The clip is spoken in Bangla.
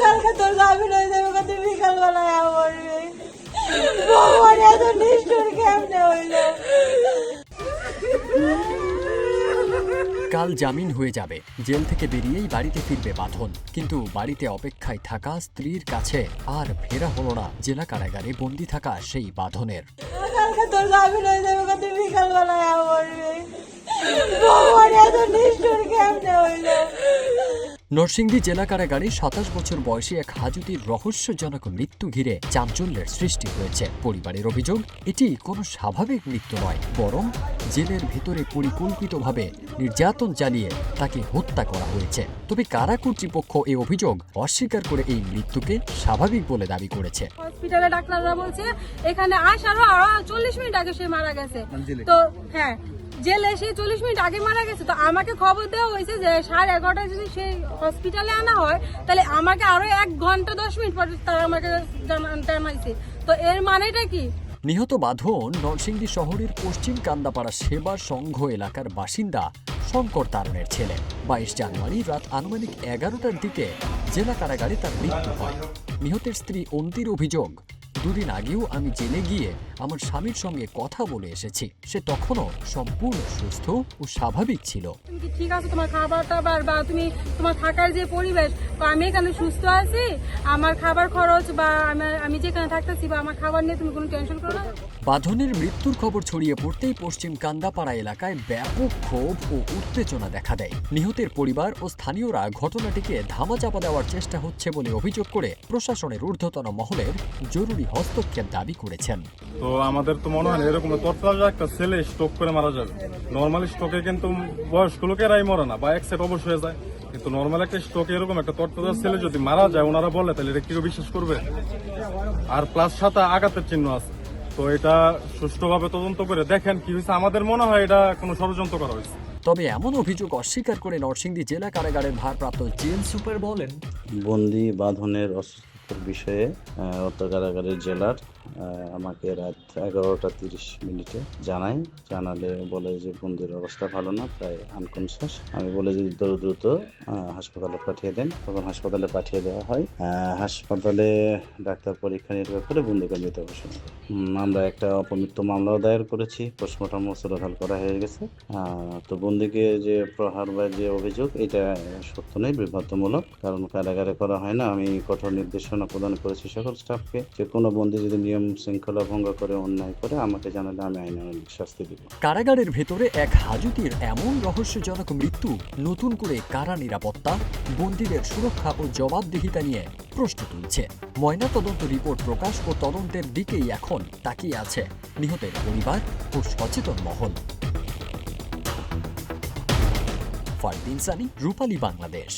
কালকে তোর জামিন হয়ে যাবে, কত বিকালবেলায় মরবে। ভগবান এত নিষ্ঠুর কেমনে হইল। কাল জামিন হয়ে যাবে, জেল থেকে বেরিয়েই বাড়িতে ফিরবে বাঁধন। কিন্তু বাড়িতে অপেক্ষায় থাকা স্ত্রীর কাছে আর ফেরা হলো না জেলা কারাগারে বন্দি থাকা সেই বাঁধনের। কালকে তোর জামিন হয়ে যাবে, কত বিকালবেলায় মরবে। ভগবান এত নিষ্ঠুর কেমনে হইল। নরসিংদী জেলা কারাগারে 27 বছর বয়সী এক হাজুতির রহস্যজনক মৃত্যু ঘিরে চাঞ্চল্যের সৃষ্টি হয়েছে। পরিবারের অভিযোগ, এটি কোনো স্বাভাবিক মৃত্যু নয়, বরং জেলের ভেতরে পরিকল্পিতভাবে নির্যাতন চালিয়ে তাকে হত্যা করা হয়েছে। তবে কারা কর্তৃপক্ষ এই অভিযোগ অস্বীকার করে এই মৃত্যুকে স্বাভাবিক বলে দাবি করেছে। হসপিটালে ডাক্তাররা বলছে এখানে আসারও আরো 40 মিনিট আগে সে মারা গেছে। তো হ্যাঁ, জেলে এসে 40 মিনিট আগে মারা গেছে। তো আমাকে খবর দেওয়া হয়েছে যে 11:30 যদি সেই হসপিটালে আনা হয়, তাহলে আমাকে আরো 1 ঘন্টা 10 মিনিট পরে তারা আমাকে জানাইছে। তো এর মানেটা কি? নিহত বাঁধন নরসিংদী শহরের পশ্চিম কান্দাপাড়া সেবা সংঘ এলাকার বাসিন্দা শঙ্কর তারণের ছেলে। 22 জানুয়ারি রাত আনুমানিক 11টার দিকে জেলা কারাগারে তার মৃত্যু হয়। নিহতের স্ত্রী অন্তির অভিযোগ, দুদিন আগেও আমি জেলে গিয়ে আমার স্বামীর সঙ্গে কথা বলে এসেছি। সে তখনও সম্পূর্ণ সুস্থ ও স্বাভাবিক ছিল। তুমি কি ঠিক আছে? তোমার খাবার টাবার বা তুমি তোমার থাকার যে পরিবেশ, আমি এখানে সুস্থ আছি, আমার খাবার খরচ বা আমি যেখানে থাকতেছি বা আমার খাবার নিয়ে তুমি কোনো টেনশন করো না। বাঁধনের মৃত্যুর খবর ছড়িয়ে পড়তেই পশ্চিম কান্দাপাড়া এলাকায় ব্যাপক ক্ষোভ ও উত্তেজনা দেখা দেয়। নিহতের পরিবার ও স্থানীয়রা ঘটনাটিকে ধামাচাপা দেওয়ার চেষ্টা হচ্ছে বলে অভিযোগ করে প্রশাসনের ঊর্ধ্বতন মহলের জরুরি হস্তক্ষেপ দাবি করেছেন। তো আমাদের তো মনে হয় এরকম তৎকালীন একটা ছেলে স্ট্রোক করে মারা যাবে। নর্মালি স্ট্রোকে কিন্তু বয়স্ক লোকেরাই মরে না, বা অ্যাক্সিডেন্ট অবশ্যই হয়ে যায়। কিন্তু নর্মাল একটা স্ট্রোকে এরকম একটা তৎকালীন ছেলে যদি মারা যায়, ওনারা বলে তাহলে এটা কেউ বিশ্বাস করবে? আর প্লাস সাথে আঘাতের চিহ্ন আছে। তো এটা সুষ্ঠুভাবে তদন্ত করে দেখেন কি হয়েছে। আমাদের মনে হয় এটা কোনো ষড়যন্ত্র করা হয়েছে। তবে এমন অভিযোগ অস্বীকার করে নরসিংদী জেলা কারাগারের ভারপ্রাপ্ত জেল সুপার বলেন, বন্দি বাঁধনের অসুস্থতার বিষয়ে অত্র কারাগারের জেলার আমাকে রাত 11:30 জানালে বলে যে বন্দির অবস্থা ভালো না, প্রায় আনকনসিয়াস। আমি বলে যে দ্রুত হাসপাতালে পাঠিয়ে দেন। তখন হাসপাতালে পাঠিয়ে দেওয়া হয়। হাসপাতালে ডাক্তার পরীক্ষা নিরীক্ষা করে বন্দিকে মৃত ঘোষণা করে। আমরা একটা অপমৃত্যু মামলাও দায়ের করেছি, পোস্টমর্টম সুরতাল করা হয়ে গেছে। তো বন্দিকে যে প্রহার বা যে অভিযোগ, এটা সত্য নয়, বিভ্রান্তমূলক। কারণ কারাগারে করা হয় না। আমি কঠোর নির্দেশনা প্রদান করেছি সকল স্টাফকে যে কোনো বন্দি যদি নিয়ম শৃঙ্খলা ভঙ্গ করে, অন্যায় করে, আমাকে জানালে আমি আইনানুগ শাস্তি দিব। কারাগারের ভেতরে এক হাজুতির এমন রহস্যজনক মৃত্যু নতুন করে কারা নিরাপত্তা, বন্দীদের সুরক্ষা ও জবাবদিহিতা নিয়ে প্রশ্ন তুলছে। ময়নাতদন্ত রিপোর্ট প্রকাশ ও তদন্তের দিকেই এখন তাকিয়ে আছে নিহতের পরিবার ও সচেতন মহল। ফারদিন সানি, রূপালী বাংলাদেশ।